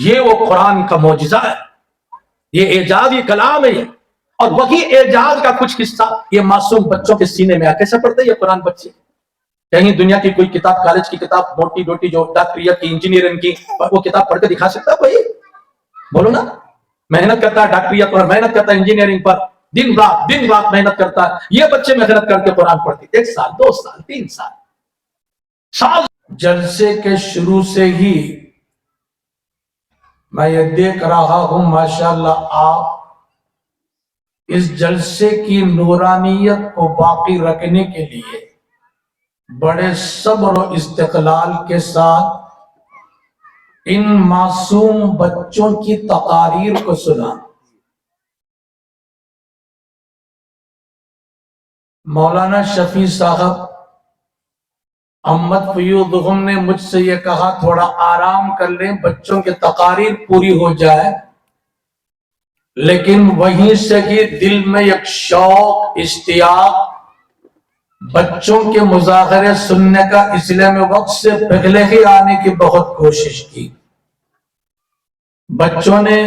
یہ وہ قرآن کا معجزہ ہے، یہ اعجازی کلام ہے یہ، اور وہی اعجاز کا کچھ حصہ یہ معصوم بچوں کے سینے میں کیسے پڑھتے یہ قرآن بچے؟ کہیں دنیا کی کوئی کتاب، کالج کی کتاب موٹی ڈوٹی جو ڈاکٹریت کی، انجینئرنگ کی، وہ کتاب پڑھ کے دکھا سکتا کوئی؟ بولو نا، محنت کرتا ہے ڈاکٹریت پر، محنت کرتا ہے انجینئرنگ پر، دن رات محنت کرتا ہے، یہ بچے محنت کر کے قرآن پڑھتے 1 سال 2 سال 3 سال۔ جلسے کے شروع سے ہی میں یہ دیکھ رہا ہوں ماشاءاللہ آپ اس جلسے کی نورانیت کو باقی رکھنے کے لیے بڑے صبر و استقلال کے ساتھ ان معصوم بچوں کی تقاریر کو سنا۔ مولانا شفیع صاحب احمد فیوضہم نے مجھ سے یہ کہا تھوڑا آرام کر لیں، بچوں کی تقاریر پوری ہو جائے، لیکن وہیں سے ہی دل میں ایک شوق، اشتیاق بچوں کے مظاہرے سننے کا، اس لیے میں وقت سے پہلے ہی آنے کی بہت کوشش کی۔ بچوں نے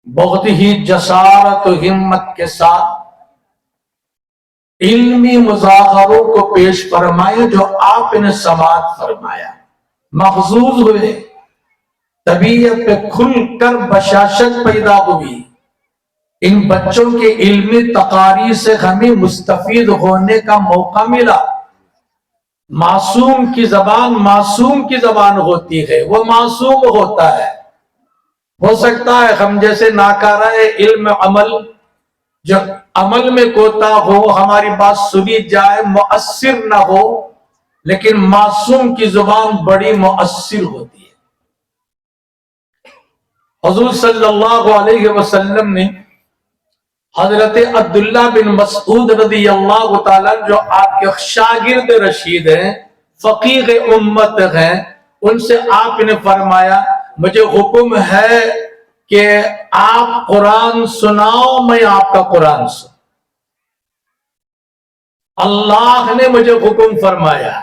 بہت ہی جسارت و ہمت کے ساتھ علمی مظاہروں کو پیش فرمائے جو آپ نے سماعت فرمایا، محظوظ ہوئے، طبیعت پہ کھل کر بشاشت پیدا ہوئی۔ ان بچوں کے علمی تقاریر سے ہمیں مستفید ہونے کا موقع ملا۔ معصوم کی زبان ہوتی ہے، وہ معصوم ہوتا ہے۔ ہو سکتا ہے ہم جیسے ناکارہ علم عمل جو عمل میں کوتا ہو، ہماری بات سنی جائے، مؤثر نہ ہو، لیکن معصوم کی زبان بڑی مؤثر ہوتی ہے۔ حضور صلی اللہ علیہ وسلم نے حضرت عبداللہ بن مسعود رضی اللہ تعالیٰ جو آپ کے شاگرد رشید ہیں، فقیہ امت ہیں، ان سے آپ نے فرمایا مجھے حکم ہے کہ آپ قرآن سناؤ، میں آپ کا قرآن سناؤں۔ اللہ نے مجھے حکم فرمایا۔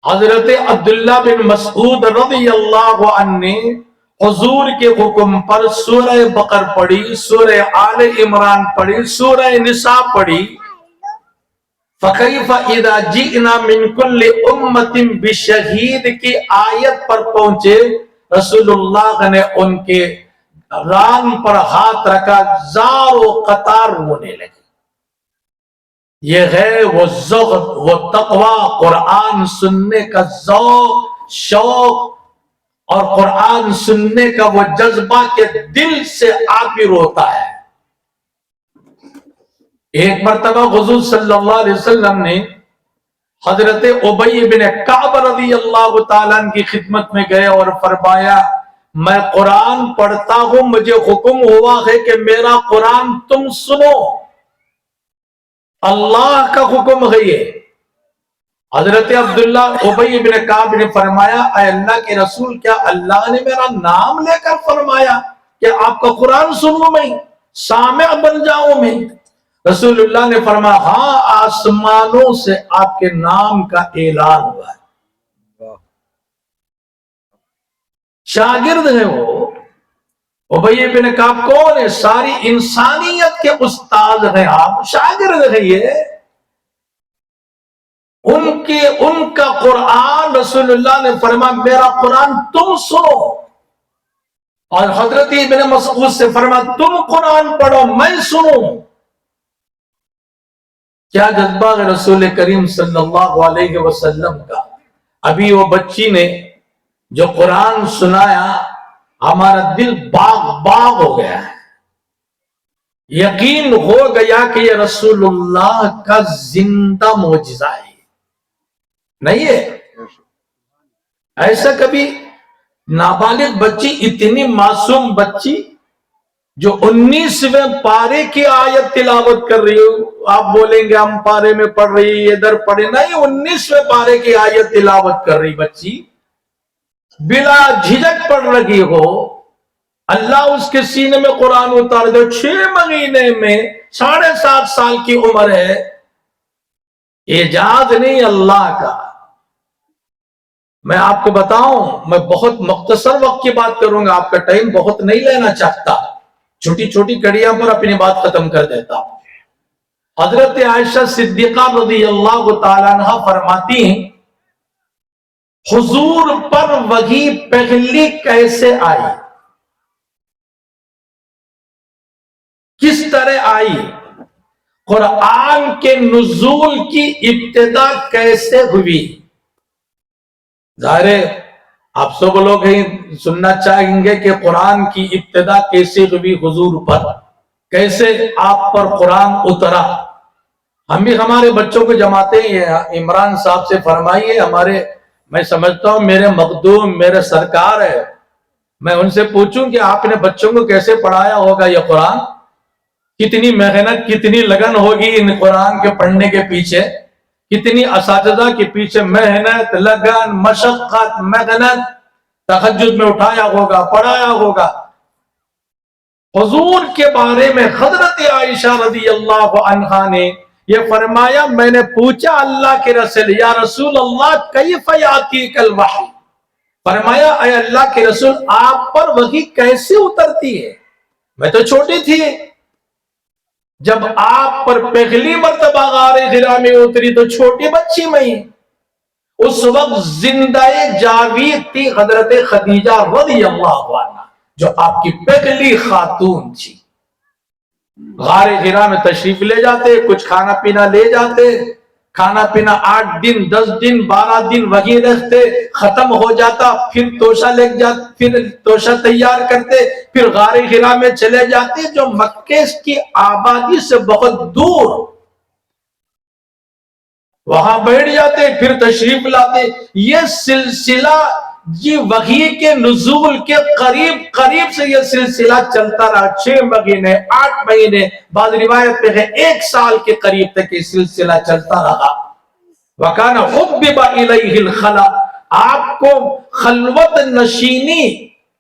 حضرت عبداللہ بن مسعود رضی اللہ عنہ نے حضور کے حکم پر سورہ بقر پڑھی، سورہ آل عمران پڑھی، سورہ نساء پڑھی۔ فَكَيْفَ إِذَا جِئْنَا مِن كُلِّ أُمَّةٍ بِشَهِيدٍ کی آیت پر پہنچے، رسول اللہ نے ان کے ران پر ہاتھ رکھا، زار و قطار رونے لگے۔ یہ ہے وہ ذوق، وہ تقوی، قرآن سننے کا ذوق، شوق، اور قرآن سننے کا وہ جذبہ کہ دل سے عابر ہوتا ہے۔ ایک مرتبہ حضور صلی اللہ علیہ وسلم نے حضرت ابی بن کعب رضی اللہ تعالیٰ عنہ کی خدمت میں گئے اور فرمایا میں قرآن پڑھتا ہوں، مجھے حکم ہوا ہے کہ میرا قرآن تم سنو، اللہ کا حکم ہے یہ۔ حضرت عبداللہ ابی بن کعب نے فرمایا اے اللہ کے رسول، کیا اللہ نے میرا نام لے کر فرمایا کہ آپ کا قرآن سنوں، میں سامع بن جاؤں میں؟ رسول اللہ نے فرمایا ہاں، آسمانوں سے آپ کے نام کا اعلان ہوا ہے۔ شاگرد ہیں وہ، ابی بن کعب کون ہے؟ ساری انسانیت کے استاد ہیں آپ، شاگرد ہیں یہ۔ ان کا قرآن رسول اللہ نے فرمایا میرا قرآن تم سنو، اور حضرت ابن مسعود سے فرمایا تم قرآن پڑھو میں سنوں۔ کیا جذبہ ہے رسول کریم صلی اللہ علیہ وسلم کا۔ ابھی وہ بچی نے جو قرآن سنایا، ہمارا دل باغ ہو گیا ہے، یقین ہو گیا کہ یہ رسول اللہ کا زندہ معجزہ ہے، نہیں ہے؟ ایسا کبھی نابالغ بچی، اتنی معصوم بچی جو 19ویں پارے کی آیت تلاوت کر رہی ہو، آپ بولیں گے ہم پارے میں پڑھ رہی ادھر پڑھے، نہیں، 19ویں پارے کی آیت تلاوت کر رہی بچی، بلا جھجک پڑھ رہی ہو، اللہ اس کے سینے میں قرآن اتار دے، 6 مہینے میں 7.5 سال کی عمر ہے، اعجاز نہیں اللہ کا۔ میں آپ کو بتاؤں، میں بہت مختصر وقت کی بات کروں گا، آپ کا ٹائم بہت نہیں لینا چاہتا، چھوٹی چھوٹی کڑیاں پر اپنی بات ختم کر دیتا ہوں۔ حضرت عائشہ صدیقہ رضی اللہ تعالیٰ عنہ فرماتی ہیں، حضور پر وحی پہلی کیسے آئی، کس طرح آئی، قرآن کے نزول کی ابتدا کیسے ہوئی؟ ظاہر ہے آپ سب لوگ سننا چاہیں گے کہ قرآن کی ابتدا کیسے ہوئی حضور پر، کیسے آپ پر قرآن اترا۔ ہم بھی ہمارے بچوں کو جماتے ہیں، عمران صاحب سے فرمائیے، میں سمجھتا ہوں میرے مخدوم میرے سرکار ہے، میں ان سے پوچھوں کہ آپ نے بچوں کو کیسے پڑھایا ہوگا یہ قرآن، کتنی محنت کتنی لگن ہوگی ان قرآن کے پڑھنے کے پیچھے، کتنی اساتذہ کے پیچھے محنت لگن مشقت محنت، تہجد میں اٹھایا ہوگا پڑھایا ہوگا۔ حضور کے بارے میں حضرت عائشہ رضی اللہ عنہا نے یہ فرمایا، میں نے پوچھا اللہ کے رسول، یا رسول اللہ کیف یاتیک الوحی، فرمایا اے اللہ کے رسول آپ پر وحی کیسے اترتی ہے؟ میں تو چھوٹی تھی، جب آپ پر پہلی مرتبہ غار حرا میں اتری تو چھوٹی بچی میں، اس وقت زندہ جاوید تھی حضرت خدیجہ رضی اللہ عنہ، جو آپ کی پہلی خاتون تھی۔ غار حرا میں تشریف لے جاتے، کچھ کھانا پینا لے جاتے، کھانا پینا 8 دن 10 دن 12 دن وہیں رہتے، ختم ہو جاتا، پھر توشہ لے جاتے، پھر توشہ تیار کرتے، پھر غار حرا میں چلے جاتے جو مکے کی آبادی سے بہت دور، وہاں بیٹھ جاتے، پھر تشریف لاتے۔ یہ سلسلہ وحی کے نزول کے قریب سے یہ سلسلہ چلتا رہا، 6 مہینے 8 مہینے، بعض روایت پہ ہے 1 سال کے قریب تک یہ سلسلہ چلتا رہا۔ وَكَانَ حُبِّبَ إِلَيْهِ الْخَلَا، آپ کو خلوت نشینی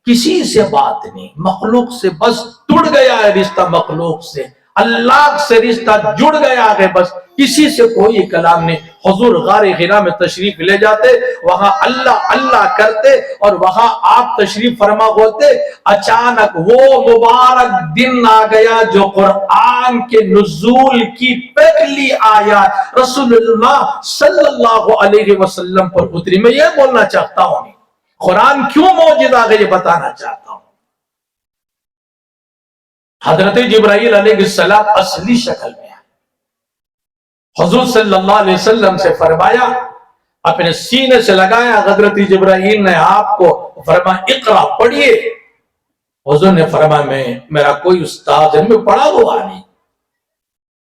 کسی سے بات نہیں، مخلوق سے بس ٹوٹ گیا ہے رشتہ، مخلوق سے اللہ سے رشتہ جڑ گیا ہے، بس کسی سے کوئی کلام نہیں۔ حضور غار حرا میں تشریف لے جاتے، وہاں اللہ اللہ کرتے، اور وہاں آپ تشریف فرما ہوتے، اچانک وہ مبارک دن آ گیا جو قرآن کے نزول کی پہلی آیات رسول اللہ صلی اللہ علیہ وسلم پر اتری۔ میں یہ بولنا چاہتا ہوں، قرآن کیوں معجزہ ہے یہ بتانا چاہتا ہوں۔ حضرت جبرائیل علیہ السلام اصلی شکل میں حضور صلی اللہ علیہ وسلم سے فرمایا، اپنے سینے سے لگایا، حضرت جبرائیل نے آپ کو فرمایا اقرا پڑھیے۔ حضور نے فرمایا میرا کوئی استاد ہے، میں پڑھا ہوا نہیں۔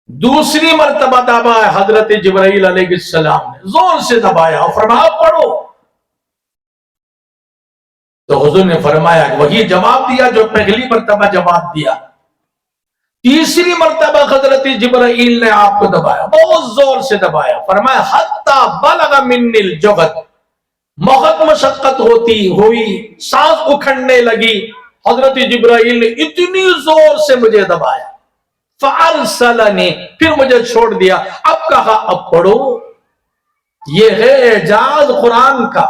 دوسری مرتبہ دبایا حضرت جبرائیل علیہ السلام نے، زور سے دبایا اور فرمایا پڑھو، تو حضور نے فرمایا وہی جواب دیا جو پہلی مرتبہ جواب دیا۔ تیسری مرتبہ حضرت جبرائیل نے آپ کو دبایا، بہت زور سے دبایا، فرمایا حتی بلغ من الجبد، بہت مشقت ہوئی، سانس اکھڑنے لگی، حضرت جبرائیل نے اتنی زور سے مجھے دبایا، فارسلنی، پھر مجھے چھوڑ دیا۔ اب کہا اب پڑھو، یہ ہے اعجاز قرآن کا۔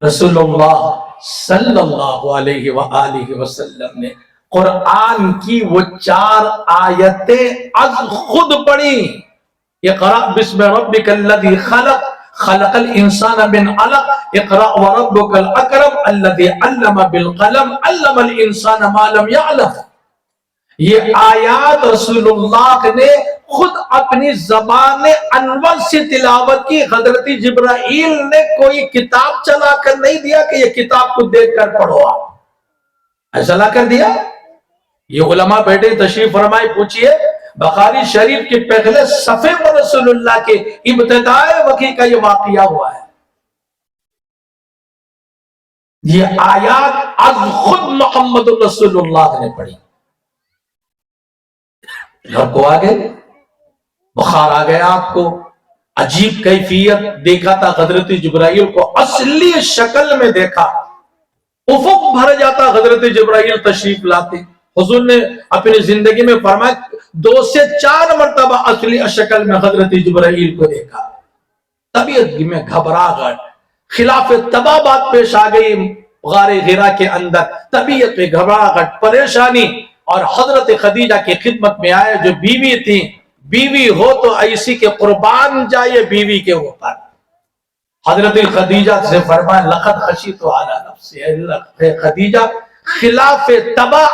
رسول اللہ صلی اللہ علیہ وآلہ وسلم نے قرآن کی وہ 4 آیتیں از خود پڑھی، اقرأ بسم ربک الذی خلق خلق الانسان من علق اقرأ وربک الاکرم الذی علم بالقلم علم الانسان ما لم يعلم۔ یہ آیات رسول اللہ نے خود اپنی زبان انور سے تلاوت کی، حضرت جبرائیل نے کوئی کتاب چلا کر نہیں دیا کہ یہ کتاب کو دیکھ کر پڑھو، ایسا لا کر دیا۔ یہ علماء بیٹھے تشریف فرمائے، پوچھئے بخاری شریف کے پہلے صفحے پر رسول اللہ کے ابتدائے وحی کا یہ واقعہ ہوا ہے۔ یہ آیات از خود محمد رسول اللہ نے پڑھی۔ گھر کو آ گئے، بخار آ گیا، آپ کو عجیب کیفیت دیکھا تھا، حضرت جبرائیل کو اصلی شکل میں دیکھا، افق بھر جاتا، حضرت جبرائیل تشریف لاتے۔ حضور نے اپنی زندگی میں فرمایا 2 سے 4 مرتبہ اصلی شکل میں حضرت جبرائیل کو دیکھا۔ طبیعت میں گھبراہٹ، خلاف طبع بات پیش آ گئی غار حرا کے اندر، طبیعت میں گھبراہٹ، پریشانی، اور حضرت خدیجہ کی خدمت میں آئے جو بیوی تھی. بیوی ہو تو ایسی کے قربان جائے بیوی کے اوپر. حضرت خدیجہ سے فرمایا لقد خشیت علی نفسی، اے خدیجہ خلاف طبع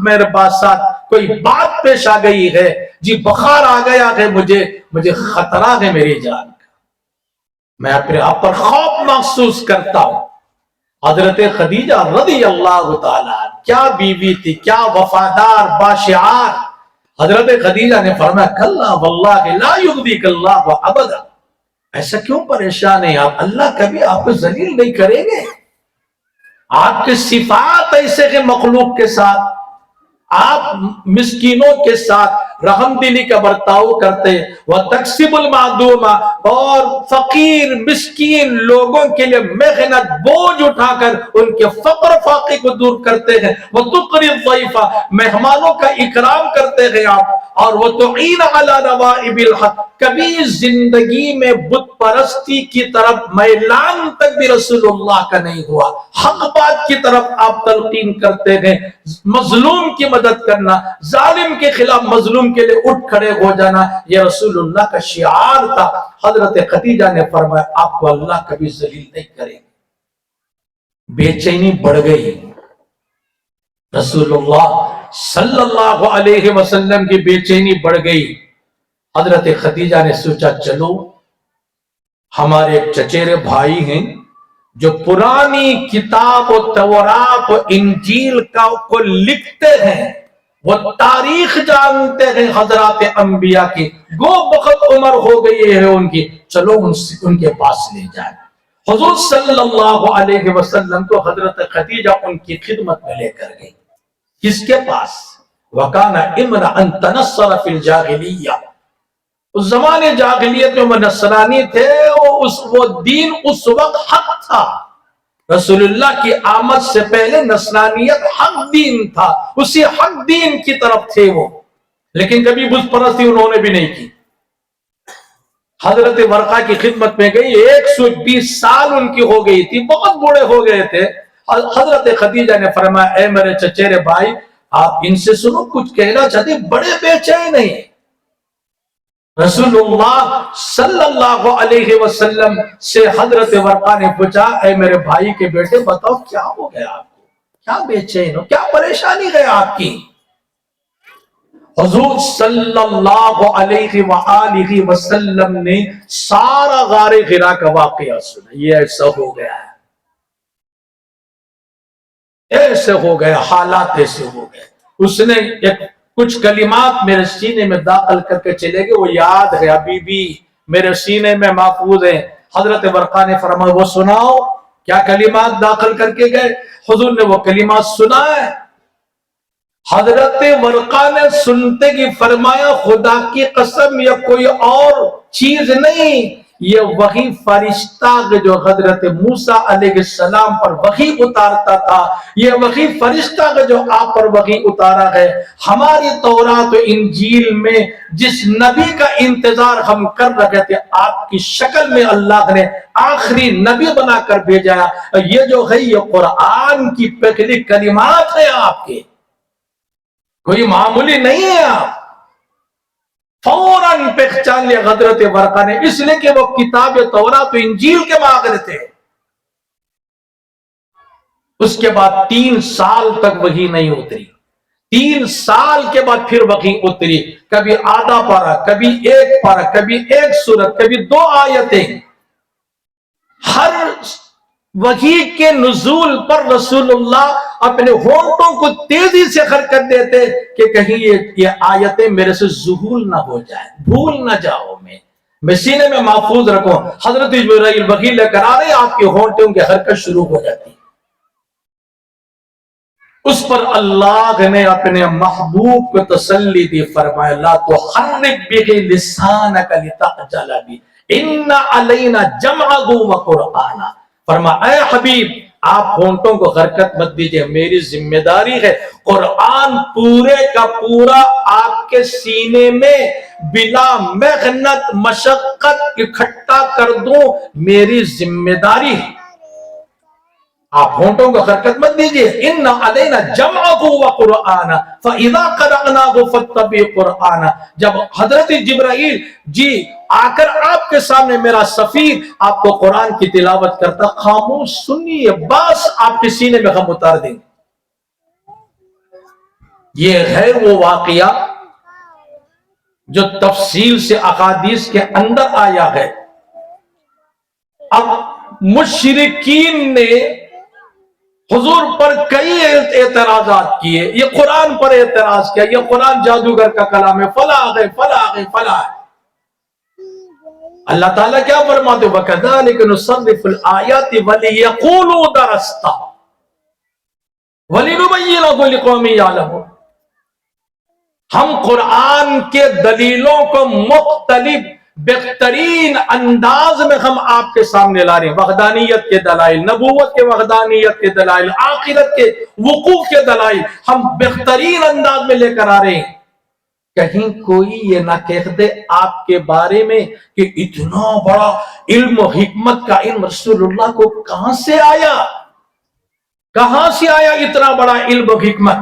میرے ساتھ کوئی بات پیش آ گئی ہے، جی بخار آ گیا ہے، مجھے خطرہ ہے میری جان کا، میں اپنے آپ پر خوف محسوس کرتا ہوں. حضرت خدیجہ رضی اللہ تعالیٰ کیا بیوی تھی، کیا وفادار باشعار. حضرت خدیجہ نے فرمایا کلا واللہ لا یغضیک اللہ ابدا، ایسا کیوں پریشان ہیں آپ، اللہ کبھی آپ کو ذلیل نہیں کریں گے. آپ کے صفات ایسے کہ مخلوق کے ساتھ، آپ مسکینوں کے ساتھ رحم دلی کا برتاؤ کرتے، وَتَكْسِبُ الْمَعْدُومَ، اور فقیر مسکین لوگوں کے لیے محنت بوجھ اٹھا کر ان کے فقر فاقے کو دور کرتے ہیں، وَتُقْرِي الضَّيْفَ، مہمانوں کا اکرام کرتے ہیں آپ، اور وَتُعِينَ عَلَى نَوَائِبِ الْحَقِّ، کبھی زندگی میں بت پرستی کی طرف میلان تک بھی رسول اللہ کا نہیں ہوا. حق بات کی طرف آپ تلقین کرتے ہیں، مظلوم کی مدد کرنا، ظالم کے خلاف مظلوم کے لیے اٹھ کھڑے ہو جانا، یہ رسول اللہ کا شعار تھا. حضرت خدیجہ نے فرمایا آپ کو اللہ کبھی ذلیل نہیں کرے گا. بے چینی بڑھ گئی، رسول اللہ صلی اللہ علیہ وسلم کی بے چینی بڑھ گئی. حضرت خدیجہ نے سوچا چلو ہمارے چچیرے بھائی ہیں جو پرانی کتاب و تورات و انجیل کو لکھتے ہیں، وہ تاریخ جانتے ہیں حضرات انبیاء کی، گو بخت عمر ہو گئی ہے ان کی، چلو ان کے پاس لے جائیں. حضور صلی اللہ علیہ وسلم کو حضرت خدیجہ ان کی خدمت میں لے کر گئی. کس کے پاس؟ وَكَانَ إِمْرَأً تَنَصَّرَ فِي الْجَاهِلِيَّةِ، اس زمانے جاہلیت میں وہ نصرانی تھے، وہ دین اس وقت حق تھا. رسول اللہ کی آمد سے پہلے نصرانیت حق دین تھا، اسی حق دین کی طرف تھے وہ، لیکن کبھی بت پرستی انہوں نے بھی نہیں کی. حضرت ورقہ کی خدمت میں گئی، 120 سال ان کی ہو گئی تھی، بہت بوڑھے ہو گئے تھے. حضرت خدیجہ نے فرمایا اے میرے چچیرے بھائی آپ ان سے سنو، کچھ کہنا چاہتے، بڑے بے چین نہیں. رسول اللہ صلی اللہ علیہ وسلم سے حضرت ورقہ نے پوچھا اے میرے بھائی کے بیٹے بتاؤ کیا ہو گیا آپ کو، کیا بے چین ہو، کیا پریشانی ہے آپ کی. حضور صلی اللہ علیہ وآلہ وسلم نے سارا غار حرا کا واقعہ سنا. یہ ایسا ہو گیا ہے، ایسے ہو گیا، حالات ایسے ہو گئے. اس نے کچھ کلمات میرے سینے میں داخل کر کے چلے گئے، وہ یاد ہے ابھی بھی میرے سینے میں محفوظ ہے. حضرت ورقہ نے فرمایا وہ سناؤ، کیا کلمات داخل کر کے گئے؟ حضور نے وہ کلمات سنائے. حضرت ورقہ نے سنتے کی فرمایا خدا کی قسم یہ کوئی اور چیز نہیں، یہ وحی فرشتہ جو حضرت موسیٰ علیہ السلام پر وحی اتارتا تھا، یہ وحی فرشتہ جو آپ پر وحی اتارا ہے. ہماری تورات و انجیل میں جس نبی کا انتظار ہم کر رہے تھے آپ کی شکل میں اللہ نے آخری نبی بنا کر بھیجا. یہ جو ہے یہ قرآن کی پہلی کلمات ہے آپ کے، کوئی معمولی نہیں ہے. آپ فوراً پہچان لیا حضرت ورقہ نے، اس لیے کہ وہ کتاب تورات و انجیل کے ماہر تھے. اس کے بعد 3 سال تک وحی نہیں اتری. 3 سال کے بعد پھر وحی اتری، کبھی آدھا پارہ، کبھی 1 پارہ، کبھی 1 سورت، کبھی 2 آیتیں. ہر وحی کے نزول پر رسول اللہ اپنے ہونٹوں کو تیزی سے حرکت دیتے کہ کہیں یہ آیتیں میرے سے ظہور نہ ہو جائیں، بھول نہ جاؤ، میں سینے میں محفوظ رکھوں. حضرت جبرائیل وحی لے کر آ رہے، آپ کے ہونٹوں کی حرکت شروع ہو جاتی. اس پر اللہ نے اپنے محبوب کو تسلی دی، فرمایا لا تحرک به لسانک لتعجل به ان علینا جمعہ و قرآن. فرمایا اے حبیب آپ ہونٹوں کو حرکت مت دیجئے، میری ذمہ داری ہے قرآن پورے کا پورا آپ کے سینے میں بلا محنت مشقت اکٹھا کر دوں، میری ذمہ داری ہے۔ آپ ہونٹوں کو حرکت مت دیجئے۔ ان علینا جمعہ و قرآن فاذا قرأناه فاتبع قرآن۔ جب حضرت جبرائیل جی آ کر آپ کے سامنے میرا سفیر آپ کو قرآن کی تلاوت کرتا، خاموش سنیے، بس آپ کے سینے میں ہم اتار دیں گے۔ یہ ہے وہ واقعہ جو تفصیل سے احادیث کے اندر آیا ہے۔ اب مشرکین نے حضور پر کئی اعتراضات کیے، یہ قرآن پر اعتراض کیا، یہ قرآن جادوگر کا کلام ہے، فلاں ہے فلاں ہے فلاں ہے۔ اللہ تعالیٰ کیا فرماتے ہیں وَكَذَلِكَ نُصَرِّفُ الْآيَاتِ وَلِيَقُولُوا دَرَسْتَ وَلِنُبَيِّنَهُ لِقَوْمٍ يَعْلَمُونَ۔ ہم قرآن کے دلیلوں کو مختلف بہترین انداز میں ہم آپ کے سامنے لا رہے ہیں، وحدانیت کے دلائل، نبوت کے وحدانیت کے دلائل، آخرت کے وقوع کے دلائل ہم بہترین انداز میں لے کر آ رہے ہیں۔ کہیں کوئی یہ نہ کہہ دے آپ کے بارے میں کہ اتنا بڑا علم و حکمت کا علم رسول اللہ کو کہاں سے آیا، کہاں سے آیا اتنا بڑا علم و حکمت۔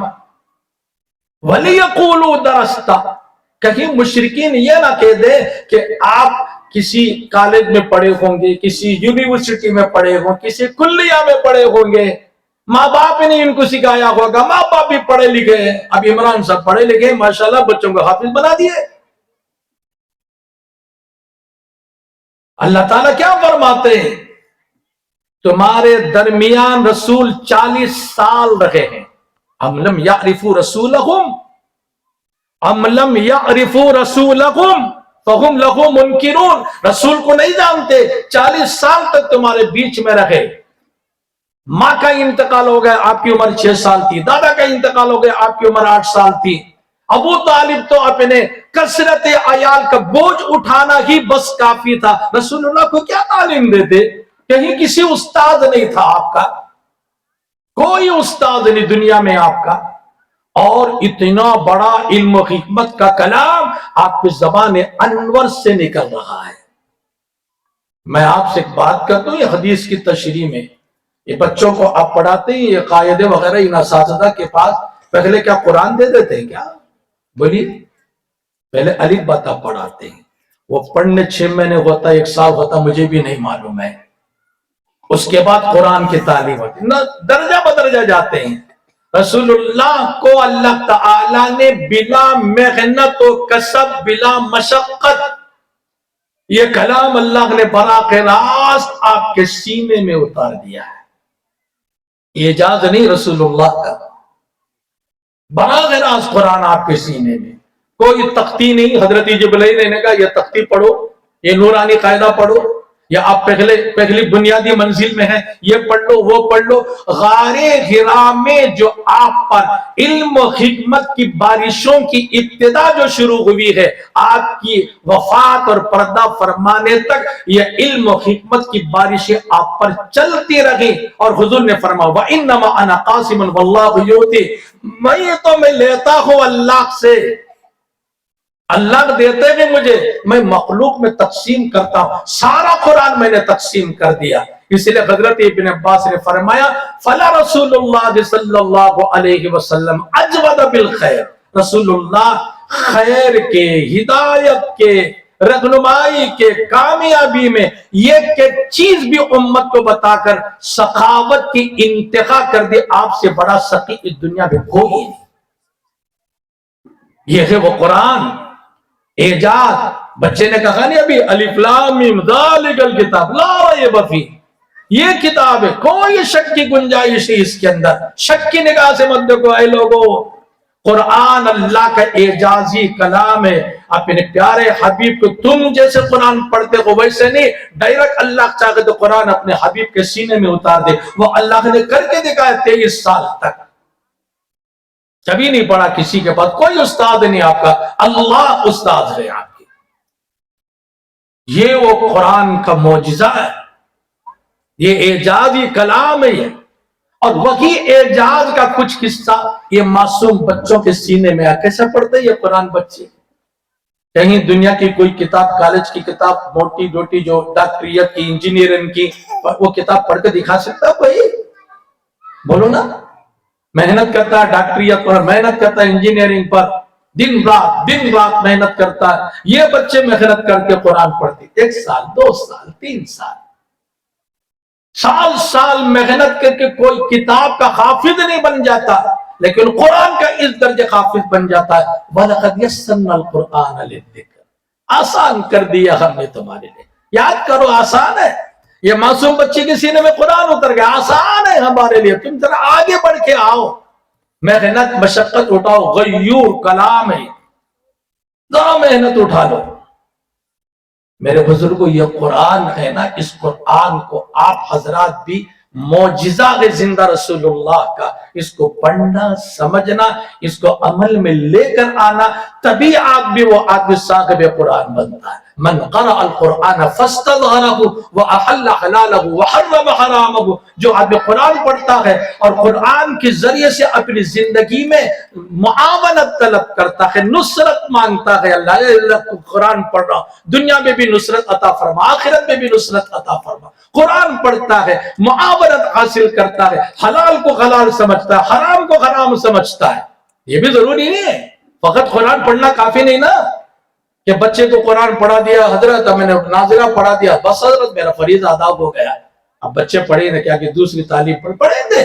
وَلِيَقُولُوا دَرَسْتَ، کہیں مشرکین یہ نہ کہہ دے کہ آپ کسی کالج میں پڑھے ہوں گے، کسی یونیورسٹی میں پڑھے ہوں، کسی کلیہ میں پڑھے ہوں گے، ماں باپ نے ان کو سکھایا ہوگا، ماں باپ بھی پڑھے لکھے ہیں، اب عمران صاحب پڑھے لکھے ماشاءاللہ بچوں کو حافظ بنا دیے۔ اللہ تعالیٰ کیا فرماتے ہیں تمہارے درمیان رسول 40 سال رہے ہیں، ام لم یعرفوا رسولہم ام لم یعرفوا رسولہم فہم لہ منکرون، رسول کو نہیں جانتے، 40 سال تک تمہارے بیچ میں رہے، ماں کا انتقال ہو گیا آپ کی عمر 6 سال تھی، دادا کا انتقال ہو گیا آپ کی عمر 8 سال تھی، ابو طالب تو اپنے کثرت عیال کا بوجھ اٹھانا ہی بس کافی تھا، رسول اللہ کو کیا تعلیم دیتے؟ کہیں کسی استاد نہیں تھا آپ کا، کوئی استاد نہیں دنیا میں آپ کا، اور اتنا بڑا علم و حکمت کا کلام آپ کی زبان انور سے نکل رہا ہے۔ میں آپ سے ایک بات کرتا ہوں، یہ حدیث کی تشریح میں یہ بچوں کو آپ پڑھاتے ہیں، یہ قاعدے وغیرہ ان اساتذہ کے پاس پہلے کیا قرآن دے دیتے ہیں کیا؟ بولیے، پہلے الف با تا پڑھاتے ہیں، وہ پڑھنے 6 مہینے ہوتا 1 سال ہوتا مجھے بھی نہیں معلوم ہے، اس کے بعد قرآن کی تعلیم ہوتی، نہ درجہ بدرجہ جاتے ہیں۔ رسول اللہ کو اللہ تعالیٰ نے بلا محنت و کسب، بلا مشقت، یہ کلام اللہ نے براہ راست آپ کے سینے میں اتار دیا ہے۔ اعجاز نہیں رسول اللہ کا، براہ راست قرآن آپ کے سینے میں، کوئی تختی نہیں۔ حضرت جبرائیل نے کہا یہ تختی پڑھو، یہ نورانی قاعدہ پڑھو، یا آپ پہلی بنیادی منزل میں ہیں یہ پڑھ لو وہ پڑھ لو۔ غار حرا میں جو آپ پر علم و حکمت کی بارشوں کی ابتدا جو شروع ہوئی ہے، آپ کی وفات اور پردہ فرمانے تک یہ علم و حکمت کی بارشیں آپ پر چلتی رہی، اور حضور نے فرمایا وَإِنَّمَا أَنَا قَاسِمٌ وَاللَّهُ يُؤْتِي، میں لیتا ہوں اللہ سے، اللہ دیتے ہیں مجھے، میں مخلوق میں تقسیم کرتا ہوں۔ سارا قرآن میں نے تقسیم کر دیا، اس لیے حضرت ابن عباس نے فرمایا فلا رسول اللہ صلی اللہ علیہ وسلم اجود بالخیر، رسول اللہ خیر کے، ہدایت کے، رہنمائی کے، کامیابی میں یہ کہ چیز بھی امت کو بتا کر سخاوت کی انتہا کر دی، آپ سے بڑا سخی اس دنیا میں کوئی نہیں۔ یہ ہے وہ قرآن اعجاز۔ بچے نے کہا نہیں ابھی الف لام میم ذالک الکتاب لا ریب فیہ، یہ کتاب ہے، کوئی شک کی گنجائش نہیں اس کے اندر، شک کی نگاہ سے مت دیکھو اے لوگو، قرآن اللہ کا اعجازی کلام ہے۔ اپنے پیارے حبیب کو تم جیسے قرآن پڑھتے ہو ویسے نہیں، ڈائریکٹ اللہ چاہے تو قرآن اپنے حبیب کے سینے میں اتار دے، وہ اللہ نے کر کے دکھایا 23 سال تک، کبھی نہیں پڑھا کسی کے پاس، کوئی استاد نہیں آپ کا، اللہ استاد ہے آپ کی۔ یہ وہ قرآن کا معجزہ ہے، یہ اعجازی کلام ہے، اور وہی اعجاز کا کچھ حصہ یہ معصوم بچوں کے سینے میں کیسے پڑھتے یہ قرآن بچے؟ کہیں دنیا کی کوئی کتاب، کالج کی کتاب، موٹی ڈوٹی جو ڈاکٹریت کی، انجینئرنگ کی، وہ کتاب پڑھ کے دکھا سکتا کوئی؟ بولو نا، محنت کرتا ہے ڈاکٹریت پر، محنت کرتا ہے انجینئرنگ پر، دن رات محنت کرتا ہے. یہ بچے محنت کر کے قرآن پڑھتے 1 سال 2 سال 3 سال محنت کر کے کوئی کتاب کا حافظ نہیں بن جاتا، لیکن قرآن کا اس درجے حافظ بن جاتا ہے. وَلَقَدْ يَسَّرْنَا الْقُرْآنَ لِلذِّكْرِ، آسان کر دیا ہم نے تمہارے لیے. یاد کرو، آسان ہے. یہ معصوم بچے کے سینے میں قرآن اتر گیا، آسان ہے ہمارے لیے. تم ذرا آگے بڑھ کے آؤ، محنت مشقت اٹھاؤ. غیور کلام ہے، ذرا محنت اٹھا لو. میرے بزرگوں، یہ قرآن ہے نا، اس قرآن کو آپ حضرات بھی معجزہ زندہ رسول اللہ کا، اس کو پڑھنا، سمجھنا، اس کو عمل میں لے کر آنا، تبھی آپ بھی وہ آدمی صاحب قرآن بنتا ہے. من قرأ القرآن فاستظهره وأحل حلاله وحرم حرامه، جو آدمی قرآن پڑھتا ہے اور قرآن کے ذریعے سے اپنی زندگی میں معاونت طلب کرتا ہے، نصرت مانگتا ہے. اللہ قرآن پڑھ رہا ہوں، دنیا میں بھی نصرت عطا فرما، آخرت میں بھی نصرت عطا فرما. قرآن پڑھتا ہے، معاونت حاصل کرتا ہے، حلال کو حلال سمجھتا ہے، حرام کو حرام سمجھتا ہے. یہ بھی ضروری نہیں ہے، فقط قرآن پڑھنا کافی نہیں نا کہ بچے کو قرآن پڑھا دیا، حضرت میں نے ناظرہ پڑھا دیا، بس حضرت میرا فریضہ ادا ہو گیا. اب بچے پڑھیں نہ کیا کہ دوسری تعلیم پڑھیں دے.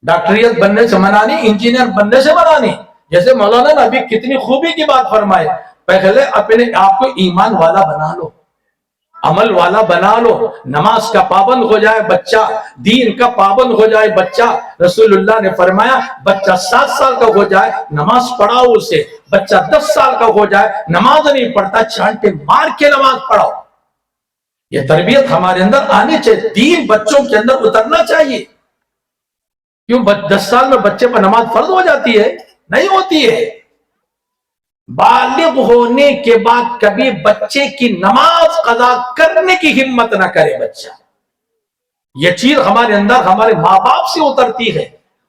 ڈاکٹریت بننے سے منع نہیں، انجینئر بننے سے منع نہیں. جیسے مولانا نے ابھی کتنی خوبی کی بات فرمائی، پہلے اپنے آپ کو ایمان والا بنا لو، عمل والا بنا لو. نماز کا پابند ہو جائے بچہ، دین کا پابند ہو جائے بچہ. رسول اللہ نے فرمایا بچہ 7 سال کا ہو جائے نماز پڑھاؤ اسے، بچہ 10 سال کا ہو جائے نماز نہیں پڑھتا چانٹے مار کے نماز پڑھاؤ. یہ تربیت ہمارے اندر آنی چاہیے، دین بچوں کے اندر اترنا چاہیے. کیوں 10 سال میں بچے پر نماز فرض ہو جاتی ہے؟ نہیں ہوتی ہے. بالغ ہونے کے بعد کبھی بچے کی نماز قضا کرنے کی ہمت نہ کرے بچہ. یہ چیز ہمارے اندر ہمارے ماں باپ سے اترتی ہے.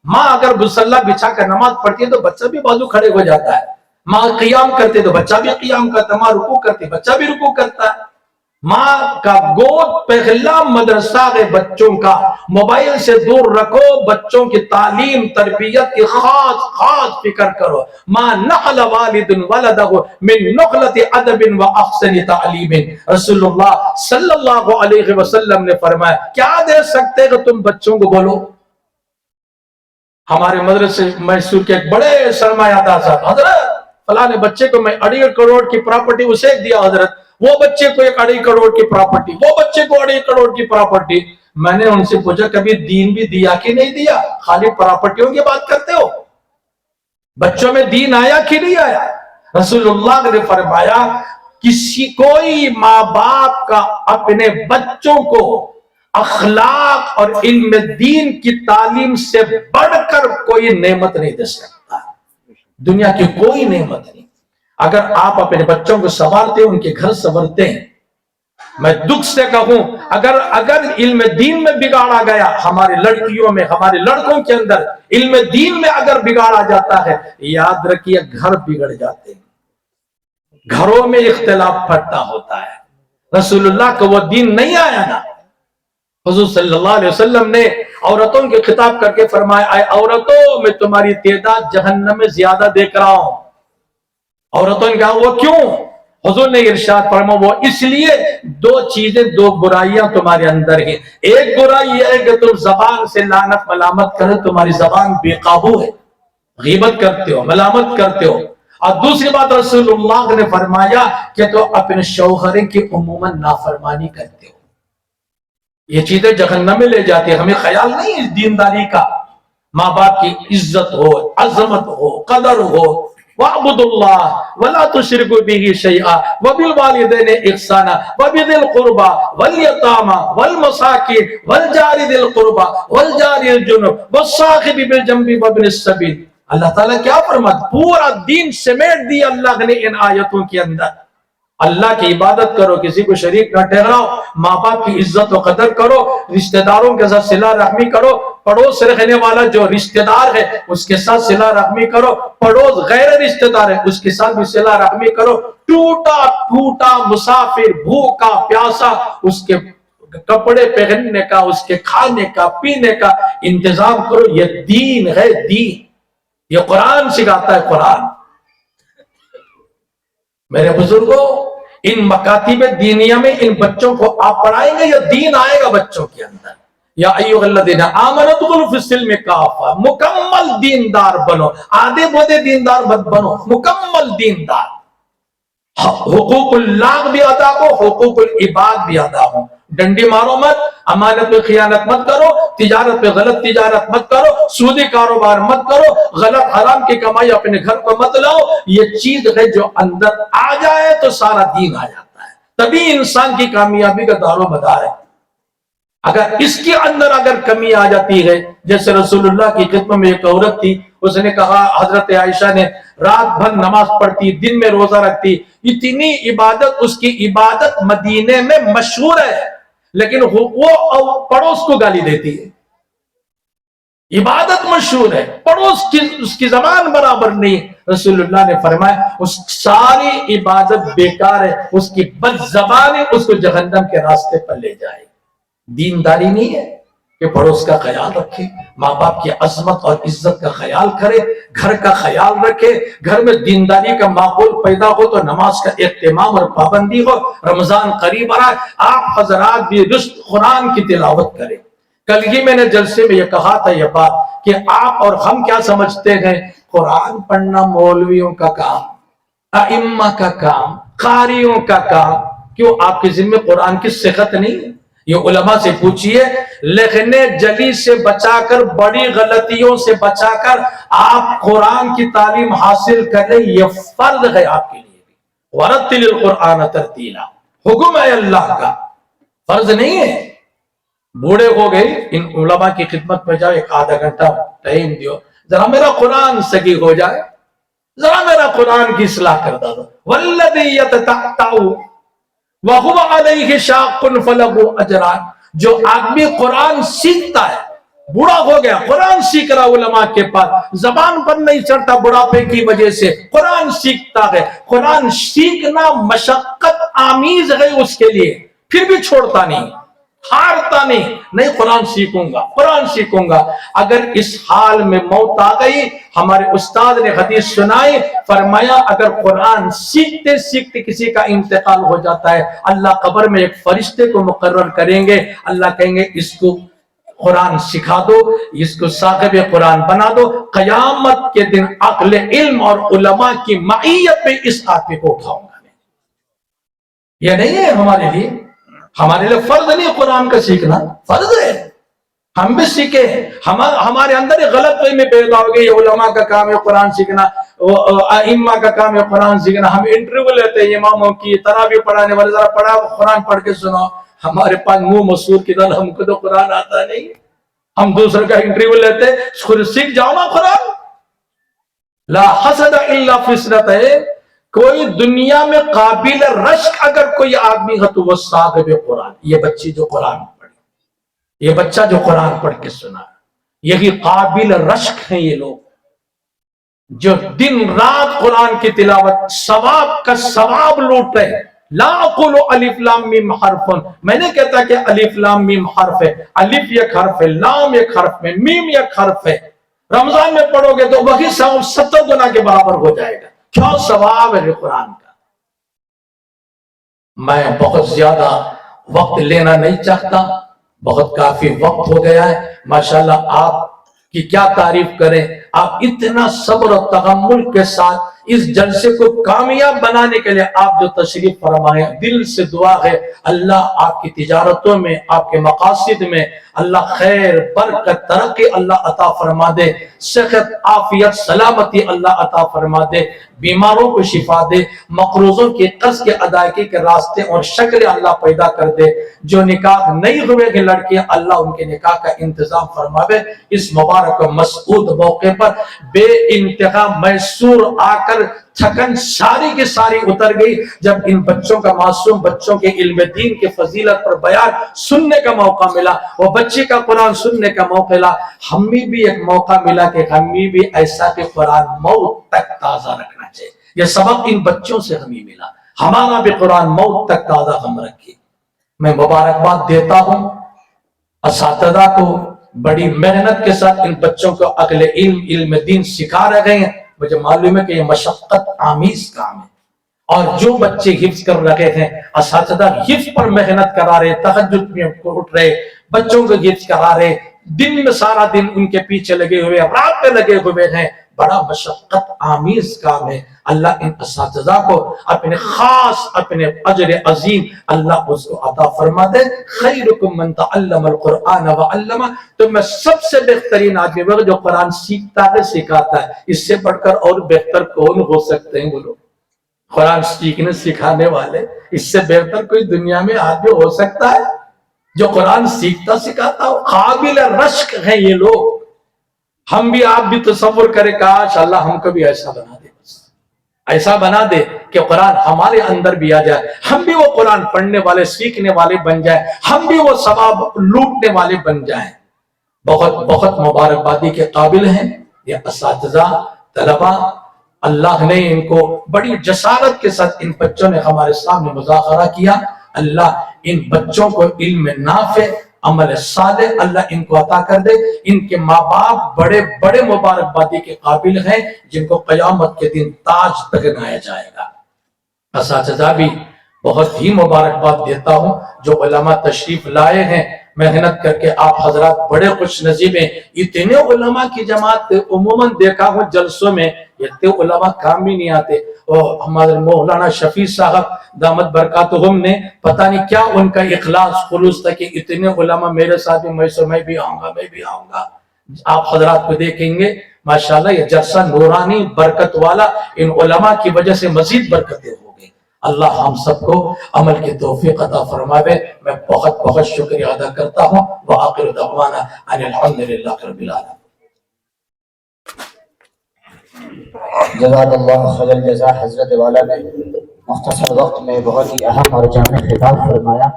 ماں اگر مصلی بچھا کر نماز پڑھتی ہے تو بچہ بھی بازو کھڑے ہو جاتا ہے. ماں قیام کرتے تو بچہ بھی قیام کرتا ہے، ماں رکوع کرتے بچہ بھی رکوع کرتا ہے. ماں کا گود پہلا مدرسہ ہے بچوں کا. موبائل سے دور رکھو، بچوں کی تعلیم تربیت کی خاص فکر کرو. ماں نقل والد ولدہ من نقلت ادب و احسن تعلیم. رسول اللہ صلی اللہ علیہ وسلم نے فرمایا کیا دے سکتے کہ تم بچوں کو بولو. ہمارے مدرسے میسور کے ایک بڑے سرمایہ دار صاحب، حضرت فلاں بچے کو میں 2.5 کروڑ کی پراپرٹی اسے دیا، حضرت وہ بچے کو 1.5 کروڑ کی پراپرٹی، وہ بچے کو 2.5 کروڑ کی پراپرٹی. میں نے ان سے پوچھا کبھی دین بھی دیا کہ نہیں دیا؟ خالی پراپرٹیوں کی بات کرتے ہو، بچوں میں دین آیا کہ نہیں آیا؟ رسول اللہ نے فرمایا کوئی ماں باپ کا اپنے بچوں کو اخلاق اور علم دین کی تعلیم سے بڑھ کر کوئی نعمت نہیں دے سکتا. دنیا کی کوئی نعمت نہیں. اگر آپ اپنے بچوں کو سنوارتے ان کے گھر سنورتے ہیں، میں دکھ سے کہوں اگر علم دین میں بگاڑا گیا، ہماری لڑکیوں میں ہمارے لڑکوں کے اندر علم دین میں اگر بگاڑا جاتا ہے، یاد رکھیے گھر بگڑ جاتے ہیں، گھروں میں اختلاف پھٹتا ہوتا ہے. رسول اللہ کو وہ دین نہیں آیا نا. حضور صلی اللہ علیہ وسلم نے عورتوں کے خطاب کر کے فرمایا اے عورتوں میں تمہاری تعداد جہنم میں زیادہ دیکھ رہا ہوں. عورتوں نے کہا وہ کیوں؟ حضور نے ارشاد فرمایا وہ اس لیے 2 چیزیں 2 برائیاں تمہارے اندر ہیں. ایک برائی یہ ہے کہ تم زبان سے لعنت ملامت کرو، تمہاری زبان بے قابو ہے، غیبت کرتے ہو، ملامت کرتے ہو. اور دوسری بات رسول اللہ نے فرمایا کہ تو اپنے شوہر کی عموماً نافرمانی کرتے ہو. یہ چیزیں جہنم میں لے جاتی ہیں. ہمیں خیال نہیں اس دینداری کا. ماں باپ کی عزت ہو، عظمت ہو، قدر ہو. وَاعْبُدُوا اللَّهَ وَلَا تُشْرِكُوا بِهِ شَيْئًا وَبِالْوَالِدَيْنِ إِحْسَانًا وَبِذِي الْقُرْبَى وَالْيَتَامَى وَالْمَسَاكِينِ وَالْجَارِ ذِي الْقُرْبَى وَالْجَارِ الْجُنُبِ وَالصَّاحِبِ بِالْجَنبِ وَابْنِ السَّبِيلِ. اللہ تعالیٰ کیا فرماتا؟ پورا دین سمیٹ دیا اللہ نے ان آیتوں کے اندر. اللہ کی عبادت کرو، کسی کو شریک نہ ٹھہراؤ، ماں باپ کی عزت و قدر کرو، رشتہ داروں کے ساتھ صلہ رحمی کرو، پڑوس رہنے والا جو رشتہ دار ہے اس کے ساتھ صلہ رحمی کرو، پڑوس غیر رشتہ دار ہے اس کے ساتھ بھی صلہ رحمی کرو، ٹوٹا ٹوٹا مسافر بھوکا پیاسا اس کے کپڑے پہننے کا، اس کے کھانے کا پینے کا انتظام کرو۔ یہ دین ہے، دین، یہ قرآن سکھاتا ہے، قرآن۔ میرے بزرگوں، ان مکاتب دینیہ میں ان بچوں کو آپ پڑھائیں گے، یہ دین آئے گا بچوں کے اندر۔ یا ایھا الذین آمنوا ادخلوا فی السلم کافہ، مکمل دیندار بنو، آدھے بودے دیندار مت بنو، مکمل دیندار۔ حقوق اللہ بھی ادا ہو، حقوق العباد بھی ادا ہو۔ ڈنڈی مارو مت، امانت میں خیانت مت کرو، تجارت میں غلط تجارت مت کرو، سودی کاروبار مت کرو، غلط حرام کی کمائی اپنے گھر کو مت لاؤ۔ یہ چیز ہے جو اندر آ جائے تو سارا دین آ جاتا ہے، تبھی انسان کی کامیابی کا دار و مدار ہے۔ اگر اس کے اندر اگر کمی آ جاتی ہے، جیسے رسول اللہ کی خدمت میں ایک عورت تھی، اس نے کہا، حضرت عائشہ نے، رات بھر نماز پڑھتی، دن میں روزہ رکھتی، اتنی عبادت، اس کی عبادت مدینے میں مشہور ہے، لیکن وہ پڑوس کو گالی دیتی ہے۔ عبادت مشہور ہے، پڑوس کی اس کی زبان برابر نہیں۔ رسول اللہ نے فرمایا اس ساری عبادت بیکار ہے، اس کی بد زبانی اس کو جہنم کے راستے پر لے جائے۔ دینداری نہیں ہے کہ پڑوس کا خیال رکھے، ماں باپ کی عظمت اور عزت کا خیال کرے، گھر کا خیال رکھے، گھر میں دینداری کا ماحول پیدا ہو تو نماز کا اہتمام اور پابندی ہو۔ رمضان قریب آ رہا ہے، آپ حضرات بھی رشت قرآن کی تلاوت کریں۔ کل ہی میں نے جلسے میں یہ کہا تھا یہ بات کہ آپ اور ہم کیا سمجھتے ہیں، قرآن پڑھنا مولویوں کا کام، ائمہ کا کام، قاریوں کا کام۔ کیوں آپ کے ذمہ قرآن کی صحت نہیں ہے؟ یہ علماء سے پوچھئے، لکھنے جلی سے بچا کر، بڑی غلطیوں سے بچا کر آپ قرآن کی تعلیم حاصل کریں، یہ فرض ہے آپ کے لیے بھی۔ وَرَتِّلِ الْقُرْآنَ تَرْتِیلًا، حکم ہے اللہ کا، فرض نہیں ہے۔ بوڑھے ہو گئی، ان علماء کی خدمت میں جاؤ، ایک آدھا گھنٹہ ٹائم دیو، ذرا میرا قرآن صحیح ہو جائے، ذرا میرا قرآن کی اصلاح کر دو۔ وَالَّذِي يَتَتَعْتَعُ وَهُوَ عَلَيْهِ شَاقٌ فَلَهُ أَجْرَانِ، جو آدمی قرآن سیکھتا ہے، بوڑھا ہو گیا، قرآن سیکھ رہا علماء کے پاس، زبان پر نہیں چڑھتا بڑھاپے کی وجہ سے، قرآن سیکھتا ہے، قرآن سیکھنا مشقت آمیز ہے اس کے لیے، پھر بھی چھوڑتا نہیں، ہارتا نہیں، قرآن سیکھوں گا، قرآن سیکھوں گا۔ اگر اس حال میں موت آ گئی، ہمارے استاد نے حدیث سنائی، فرمایا اگر قرآن سیکھتے سیکھتے کسی کا انتقال ہو جاتا ہے، اللہ قبر میں ایک فرشتے کو مقرر کریں گے، اللہ کہیں گے اس کو قرآن سکھا دو، اس کو صاحب قرآن بنا دو، قیامت کے دن عقل علم اور علماء کی معیت میں اس آدمی کو اٹھاؤں گا۔ یہ نہیں ہے ہمارے لیے، ہمارے لیے فرض نہیں قرآن کا سیکھنا، فرض ہے، ہم بھی سیکھیں۔ ہمارے اندر ایک غلط فہمی پیدا ہو گئی، علماء کا کام ہے قرآن سیکھنا، ائمہ کا کام ہے قرآن سیکھنا۔ ہم انٹرویو لیتے ہیں اماموں کی، تراویح پڑھانے والے، ذرا پڑھا قرآن پڑھ کے سنو۔ ہمارے پاس منہ مسور کی طرح، ہم کو تو قرآن آتا نہیں، ہم دوسرے کا انٹرویو لیتے، خود سیکھ جاؤ نا قرآن۔ لا حسد الا فی اثنتین، کوئی دنیا میں قابل رشک اگر کوئی آدمی ہے تو وہ صاحب قرآن، یہ بچی جو قرآن پڑھی، یہ بچہ جو قرآن پڑھ کے سنا، یہی قابل رشک ہیں یہ لوگ جو دن رات قرآن کی تلاوت، ثواب کا ثواب لوٹ رہے ہیں۔ لا اقول الف لام میم حرف، میں نے کہتا کہ الف لام میم حرف ہے، الف ایک حرف ہے، لام ایک حرف ہے، میم ایک حرف ہے۔ رمضان میں پڑھو گے تو وہی ثواب 70 گنا کے برابر ہو جائے گا۔ کیا ثواب ہے قرآن کا۔ میں بہت زیادہ وقت لینا نہیں چاہتا، بہت کافی وقت ہو گیا ہے۔ ماشاءاللہ آپ کی کیا تعریف کریں، آپ اتنا صبر و تحمل کے ساتھ اس جلسے کو کامیاب بنانے کے لیے آپ جو تشریف فرمائے، دل سے دعا ہے اللہ آپ کی تجارتوں میں، آپ کے مقاصد میں اللہ خیر برکت ترقی اللہ عطا فرما دے، صحت عافیت سلامتی اللہ عطا فرما دے، بیماروں کو شفا دے، مقروضوں کے قرض کے ادائیگی کے راستے اور شکل اللہ پیدا کر دے، جو نکاح نہیں ہوئے کہ لڑکیاں اللہ ان کے نکاح کا انتظام فرماوے۔ اس مبارک و مسعود موقع پر بے انتہا میسور آ کر تھکن ساری کی ساری اتر گئی جب ان بچوں کا، معصوم بچوں کے علم دین کے فضیلت پر بیان سننے کا موقع ملا، وہ بچے کا قرآن سننے کا موقع ملا۔ ہمیں بھی ایک موقع ملا کہ ہمیں بھی ایسا کہ قرآن موت تک تازہ رکھنا چاہیے۔ یہ سبق ان بچوں سے ہمیں ملا، ہمارا بھی قرآن موت تک تازہ ہم رکھے۔ میں مبارکباد دیتا ہوں اساتذہ کو، بڑی محنت کے ساتھ ان بچوں کو اگلے علم دین سکھا رہے ہیں۔ مجھے معلوم ہے کہ یہ مشقت آمیز کام ہے، اور جو بچے حفظ کر رہے ہیں، اساتذہ حفظ پر محنت کرا رہے، تہجد میں اٹھ رہے، بچوں کو حفظ کرا رہے، دن میں سارا دن ان کے پیچھے لگے ہوئے، رات میں لگے ہوئے ہیں، بڑا مشقت آمیز کام ہے۔ اللہ ان اساتذہ کو اپنے خاص اپنے اجر عظیم اللہ اس کو عطا فرما دے۔ خیرکم من تعلم القرآن وعلمہ، تو میں سب سے بہترین آدمی وہ جو قرآن سیکھتا ہے سکھاتا ہے۔ اس سے بڑھ کر اور بہتر کون ہو سکتے ہیں؟ بولو، قرآن سیکھنے سکھانے والے، اس سے بہتر کوئی دنیا میں آدمی ہو سکتا ہے جو قرآن سیکھتا سکھاتا ہو؟ قابل رشک ہیں یہ لوگ۔ ہم بھی، آپ بھی تصور کریں، کاش اللہ ہم کو بھی ایسا بنا دے، ایسا بنا دے کہ قرآن ہمارے اندر بھی آ جائے، ہم بھی وہ قرآن پڑھنے والے، سیکھنے والے بن جائیں، ہم بھی وہ ثواب لوٹنے والے بن جائیں۔ بہت بہت مبارکبادی کے قابل ہیں یہ اساتذہ، طلبہ۔ اللہ نے ان کو بڑی جسارت کے ساتھ ان بچوں نے ہمارے سامنے مذاکرہ کیا۔ اللہ ان بچوں کو علم نافع، عمل صالح اللہ ان کو عطا کر دے۔ ان کے ماں باپ بڑے بڑے مبارکبادی کے قابل ہیں، جن کو قیامت کے دن تاج پہنایا جائے گا۔ اساتذہ بھی بہت ہی مبارکباد دیتا ہوں جو علماء تشریف لائے ہیں، محنت کر کے آپ حضرات بڑے خوش نصیب ہیں۔ اتنے علماء کی جماعت عموماً دیکھا ہوں جلسوں میں، اتنے علماء کام بھی نہیں آتے۔ اور ہمارے مولانا شفیع صاحب دامت برکاتہم نے پتہ نہیں کیا ان کا اخلاص خلوص تھا کہ اتنے علماء میرے ساتھ بھی، میں بھی آؤں گا، میں بھی آؤں گا۔ آپ حضرات کو دیکھیں گے ماشاءاللہ یہ جلسہ نورانی برکت والا، ان علماء کی وجہ سے مزید برکتیں ہو گئی۔ اللہ ہم سب کو عمل کی توفیق عطا فرمائے۔ میں بہت بہت شکریہ ادا کرتا ہوں۔ وآخر دعوانا ان الحمدللہ رب العالمین۔ جزاک اللہ خیر الجزا۔ حضرت والا نے مختصر وقت میں بہت ہی اہم اور جامع خطاب فرمایا۔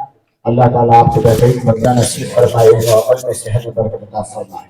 اللہ تعالیٰ آپ کو بہترین بدلہ نصیب فرمائے اور علم صحت و برکت عطا فرمائے۔